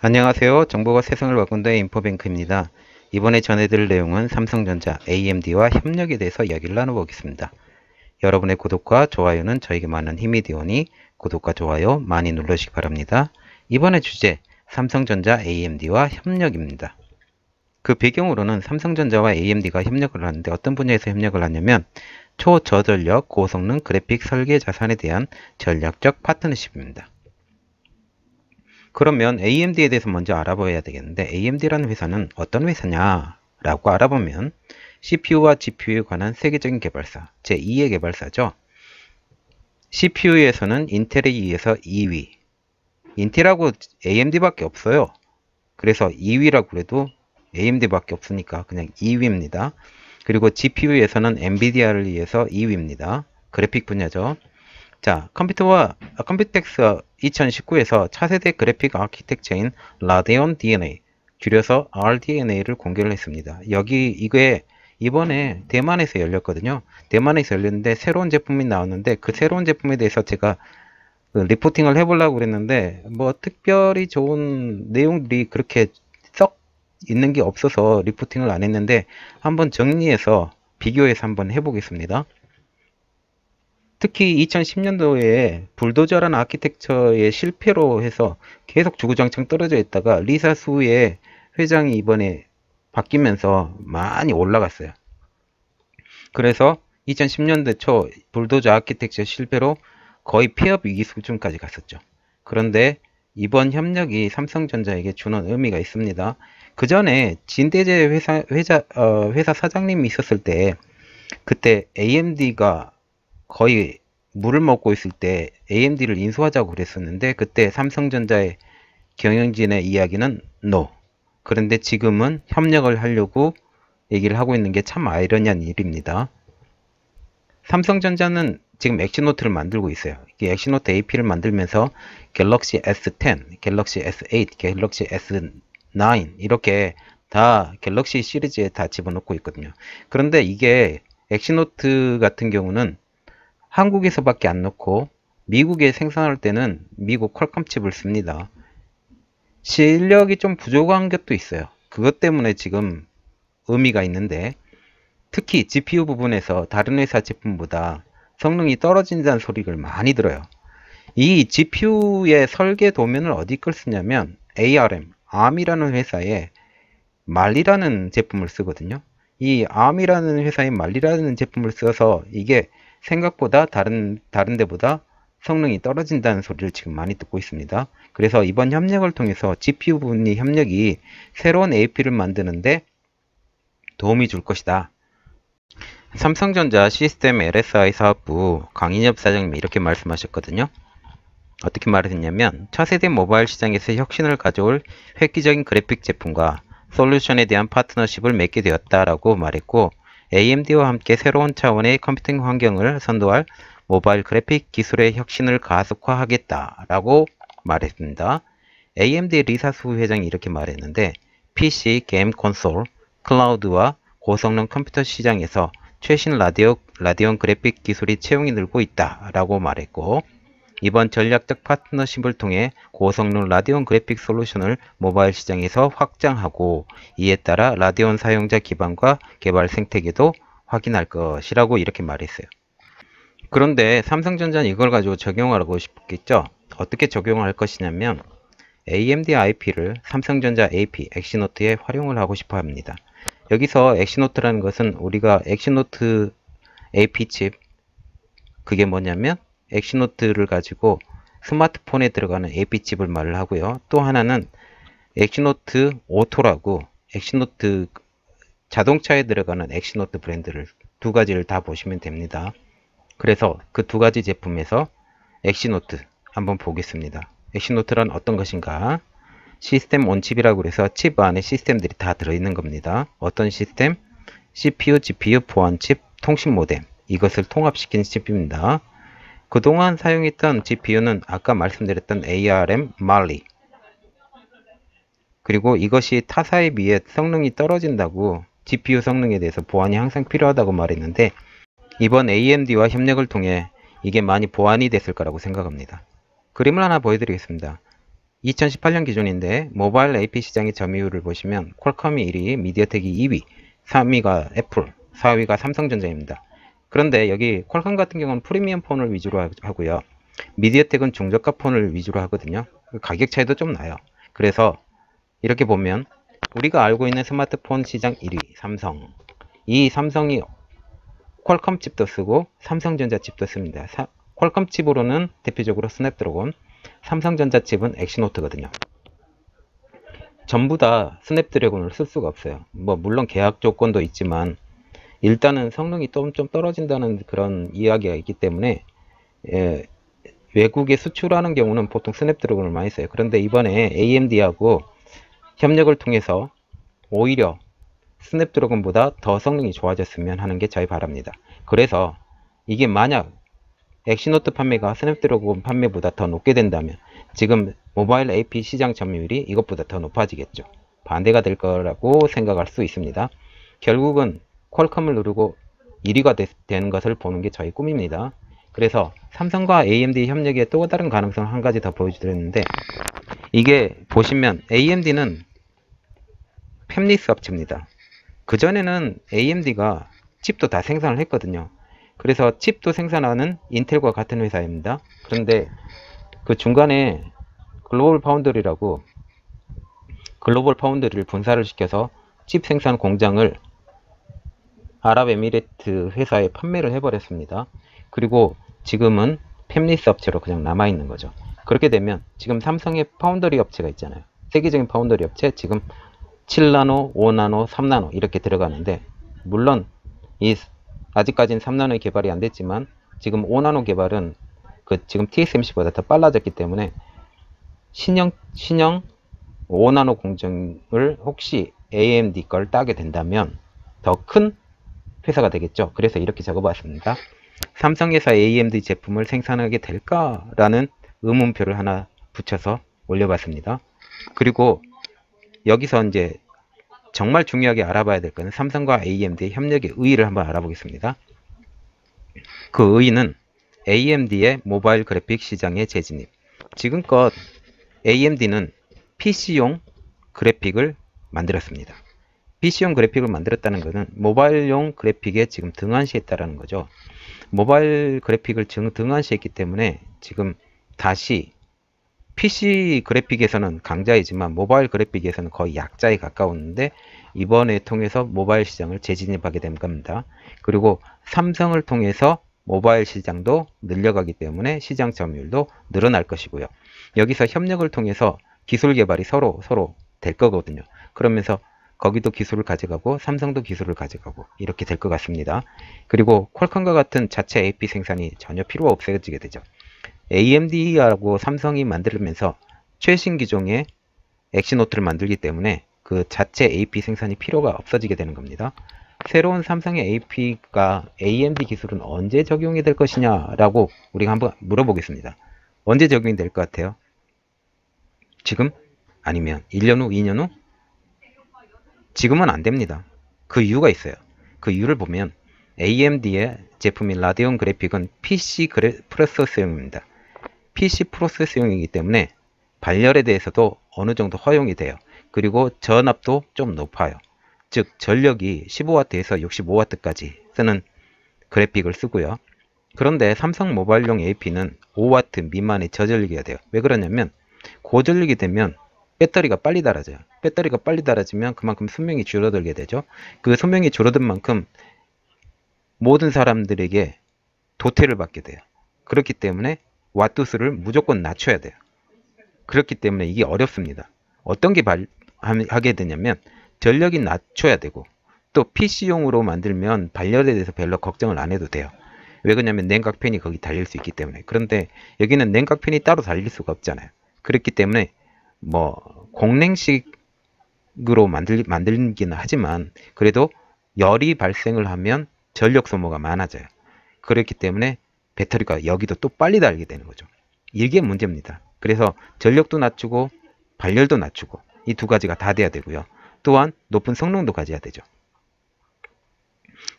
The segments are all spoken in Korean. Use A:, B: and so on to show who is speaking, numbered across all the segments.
A: 안녕하세요. 정보가 세상을 바꾼다 인포뱅크입니다. 이번에 전해드릴 내용은 삼성전자 AMD와 협력에 대해서 이야기를 나눠보겠습니다. 여러분의 구독과 좋아요는 저에게 많은 힘이 되오니 구독과 좋아요 많이 눌러주시기 바랍니다. 이번의 주제, 삼성전자 AMD와 협력입니다. 그 배경으로는 삼성전자와 AMD가 협력을 하는데 어떤 분야에서 협력을 하냐면 초저전력 고성능 그래픽 설계 자산에 대한 전략적 파트너십입니다. 그러면 AMD에 대해서 먼저 알아봐야 되겠는데 AMD라는 회사는 어떤 회사냐라고 알아보면 CPU와 GPU에 관한 세계적인 개발사, 제2의 개발사죠. CPU에서는 인텔에 의해서 2위, 인텔하고 AMD밖에 없어요. 그래서 2위라고 해도 AMD밖에 없으니까 그냥 2위입니다. 그리고 GPU에서는 엔비디아를 의해서 2위입니다. 그래픽 분야죠. 자, 컴퓨텍스 2019에서 차세대 그래픽 아키텍처인 라데온 DNA, 줄여서 RDNA를 공개를 했습니다. 이게 이번에 대만에서 열렸거든요. 대만에서 열렸는데 새로운 제품이 나왔는데 그 새로운 제품에 대해서 제가 리포팅을 해보려고 그랬는데 뭐 특별히 좋은 내용들이 그렇게 썩 있는 게 없어서 리포팅을 안 했는데 한번 정리해서 비교해서 한번 해보겠습니다. 특히 2010년도에 불도저라는 아키텍처의 실패로 해서 계속 주구장창 떨어져 있다가 리사 수의 회장이 이번에 바뀌면서 많이 올라갔어요. 그래서 2010년대 초 불도저 아키텍처 실패로 거의 폐업 위기 수준까지 갔었죠. 그런데 이번 협력이 삼성전자에게 주는 의미가 있습니다. 그 전에 진대재 회사 사장님이 있었을 때 그때 AMD가 거의 물을 먹고 있을 때 AMD를 인수하자고 그랬었는데 그때 삼성전자의 경영진의 이야기는 NO. 그런데 지금은 협력을 하려고 얘기를 하고 있는 게 참 아이러니한 일입니다. 삼성전자는 지금 엑시노트를 만들고 있어요. 이 엑시노트 AP를 만들면서 갤럭시 S10, 갤럭시 S8, 갤럭시 S9 이렇게 다 갤럭시 시리즈에 다 집어넣고 있거든요. 그런데 이게 엑시노트 같은 경우는 한국에서밖에 안 넣고 미국에 생산할 때는 미국 퀄컴 칩을 씁니다. 실력이 좀 부족한 것도 있어요. 그것 때문에 지금 의미가 있는데 특히 GPU 부분에서 다른 회사 제품보다 성능이 떨어진다는 소리를 많이 들어요. 이 GPU의 설계 도면을 어디 걸 쓰냐면 ARM이라는 회사의 말리라는 제품을 쓰거든요. 이 ARM이라는 회사의 말리라는 제품을 써서 이게 생각보다 다른 데보다 성능이 떨어진다는 소리를 지금 많이 듣고 있습니다. 그래서 이번 협력을 통해서 GPU 분리 협력이 새로운 AP를 만드는데 도움이 줄 것이다. 삼성전자 시스템 LSI 사업부 강인엽 사장님이 이렇게 말씀하셨거든요. 어떻게 말했냐면 차세대 모바일 시장에서 혁신을 가져올 획기적인 그래픽 제품과 솔루션에 대한 파트너십을 맺게 되었다라고 말했고 AMD와 함께 새로운 차원의 컴퓨팅 환경을 선도할 모바일 그래픽 기술의 혁신을 가속화하겠다라고 말했습니다. AMD 리사수 회장이 이렇게 말했는데 PC, 게임 콘솔, 클라우드와 고성능 컴퓨터 시장에서 최신 라디온 그래픽 기술이 채용이 늘고 있다라고 말했고 이번 전략적 파트너십을 통해 고성능 라디온 그래픽 솔루션을 모바일 시장에서 확장하고 이에 따라 라디온 사용자 기반과 개발 생태계도 확인할 것이라고 이렇게 말했어요. 그런데 삼성전자는 이걸 가지고 적용하고 싶겠죠. 어떻게 적용할 것이냐면 AMD IP를 삼성전자 AP 엑시노트에 활용을 하고 싶어 합니다. 여기서 엑시노트라는 것은 우리가 엑시노트 AP 칩 그게 뭐냐면 엑시노트를 가지고 스마트폰에 들어가는 AP칩을 말을 하고요. 또 하나는 엑시노트 오토라고 엑시노트 자동차에 들어가는 엑시노트 브랜드를 두 가지를 다 보시면 됩니다. 그래서 그 두 가지 제품에서 엑시노트 한번 보겠습니다. 엑시노트란 어떤 것인가? 시스템 온칩이라고 해서 칩 안에 시스템들이 다 들어있는 겁니다. 어떤 시스템? CPU, GPU, 보안칩, 통신 모뎀 이것을 통합시킨 칩입니다. 그동안 사용했던 GPU는 아까 말씀드렸던 ARM Mali 그리고 이것이 타사에 비해 성능이 떨어진다고 GPU 성능에 대해서 보완이 항상 필요하다고 말했는데 이번 AMD와 협력을 통해 이게 많이 보완이 됐을 거라고 생각합니다. 그림을 하나 보여드리겠습니다. 2018년 기준인데 모바일 AP 시장의 점유율을 보시면 퀄컴이 1위, 미디어텍이 2위, 3위가 애플, 4위가 삼성전자입니다. 그런데 여기 퀄컴 같은 경우는 프리미엄 폰을 위주로 하고요. 미디어텍은 중저가 폰을 위주로 하거든요. 가격 차이도 좀 나요. 그래서 이렇게 보면 우리가 알고 있는 스마트폰 시장 1위 삼성. 이 삼성이 퀄컴 칩도 쓰고 삼성전자 칩도 씁니다. 퀄컴 칩으로는 대표적으로 스냅드래곤, 삼성전자 칩은 엑시노트거든요. 전부 다 스냅드래곤을 쓸 수가 없어요. 뭐 물론 계약 조건도 있지만 일단은 성능이 좀 떨어진다는 그런 이야기가 있기 때문에 외국에 수출하는 경우는 보통 스냅드래곤을 많이 써요. 그런데 이번에 AMD하고 협력을 통해서 오히려 스냅드래곤보다 더 성능이 좋아졌으면 하는 게 저희 바랍니다. 그래서 이게 만약 엑시노트 판매가 스냅드래곤 판매보다 더 높게 된다면 지금 모바일 AP 시장 점유율이 이것보다 더 높아지겠죠. 반대가 될 거라고 생각할 수 있습니다. 결국은 퀄컴을 누르고 1위가 되는 것을 보는 게 저희 꿈입니다. 그래서 삼성과 AMD 협력의 또 다른 가능성을 한 가지 더 보여드렸는데 이게 보시면 AMD는 팹리스 업체입니다. 그전에는 AMD가 칩도 다 생산을 했거든요. 그래서 칩도 생산하는 인텔과 같은 회사입니다. 그런데 그 중간에 글로벌 파운드리를 분사를 시켜서 칩 생산 공장을 아랍에미레이트 회사에 판매를 해버렸습니다. 그리고 지금은 팹리스 업체로 그냥 남아있는 거죠. 그렇게 되면 지금 삼성의 파운더리 업체가 있잖아요. 세계적인 파운더리 업체 지금 7나노, 5나노, 3나노 이렇게 들어가는데 물론 아직까지는 3나노의 개발이 안 됐지만 지금 5나노 개발은 지금 TSMC보다 더 빨라졌기 때문에 신형 5나노 공정을 혹시 AMD 걸 따게 된다면 더 큰 회사가 되겠죠. 그래서 이렇게 적어봤습니다. 삼성에서 AMD 제품을 생산하게 될까라는 의문표를 하나 붙여서 올려봤습니다. 그리고 여기서 이제 정말 중요하게 알아봐야 될 것은 삼성과 AMD의 협력의 의의를 한번 알아보겠습니다. 그 의의는 AMD의 모바일 그래픽 시장의 재진입. 지금껏 AMD는 PC용 그래픽을 만들었습니다. PC용 그래픽을 만들었다는 것은 모바일용 그래픽에 지금 등한시했다는 거죠. 모바일 그래픽을 등한시했기 때문에 지금 다시 PC 그래픽에서는 강자이지만 모바일 그래픽에서는 거의 약자에 가까웠는데 이번에 통해서 모바일 시장을 재진입하게 된 겁니다. 그리고 삼성을 통해서 모바일 시장도 늘려가기 때문에 시장 점유율도 늘어날 것이고요. 여기서 협력을 통해서 기술 개발이 서로 될 거거든요. 그러면서 거기도 기술을 가져가고 삼성도 기술을 가져가고 이렇게 될 것 같습니다. 그리고 퀄컴과 같은 자체 AP 생산이 전혀 필요가 없어지게 되죠. AMD하고 삼성이 만들면서 최신 기종의 엑시노트를 만들기 때문에 그 자체 AP 생산이 필요가 없어지게 되는 겁니다. 새로운 삼성의 AP가 AMD 기술은 언제 적용이 될 것이냐라고 우리가 한번 물어보겠습니다. 언제 적용이 될 것 같아요? 지금? 아니면 1년 후, 2년 후? 지금은 안 됩니다. 그 이유가 있어요. 그 이유를 보면 AMD의 제품인 라데온 그래픽은 PC 프로세서용입니다. PC 프로세서용이기 때문에 발열에 대해서도 어느 정도 허용이 돼요. 그리고 전압도 좀 높아요. 즉 전력이 15W에서 65W까지 쓰는 그래픽을 쓰고요. 그런데 삼성 모바일용 AP는 5W 미만의 저전력이어야 돼요. 왜 그러냐면 고전력이 되면 배터리가 빨리 닳아져요. 배터리가 빨리 닳아지면 그만큼 수명이 줄어들게 되죠. 그 수명이 줄어든 만큼 모든 사람들에게 도태를 받게 돼요. 그렇기 때문에 와트수를 무조건 낮춰야 돼요. 그렇기 때문에 이게 어렵습니다. 어떤 게 하게 되냐면 전력이 낮춰야 되고 또 PC용으로 만들면 발열에 대해서 별로 걱정을 안 해도 돼요. 왜 그러냐면 냉각팬이 거기 달릴 수 있기 때문에. 그런데 여기는 냉각팬이 따로 달릴 수가 없잖아요. 그렇기 때문에 뭐 공랭식으로 만들기는 하지만 그래도 열이 발생을 하면 전력 소모가 많아져요. 그렇기 때문에 배터리가 여기도 또 빨리 달게 되는 거죠. 이게 문제입니다. 그래서 전력도 낮추고 발열도 낮추고 이 두 가지가 다 돼야 되고요. 또한 높은 성능도 가져야 되죠.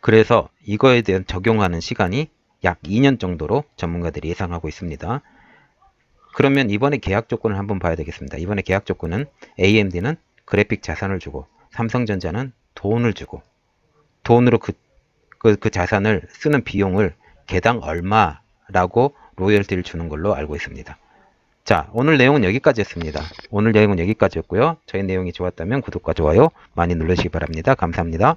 A: 그래서 이거에 대한 적용하는 시간이 약 2년 정도로 전문가들이 예상하고 있습니다. 그러면 이번에 계약 조건을 한번 봐야 되겠습니다. 이번에 계약 조건은 AMD는 그래픽 자산을 주고 삼성전자는 돈을 주고 돈으로 그 자산을 쓰는 비용을 개당 얼마라고 로열티를 주는 걸로 알고 있습니다. 자, 오늘 내용은 여기까지였습니다. 오늘 내용은 여기까지였고요. 저희 내용이 좋았다면 구독과 좋아요 많이 눌러주시기 바랍니다. 감사합니다.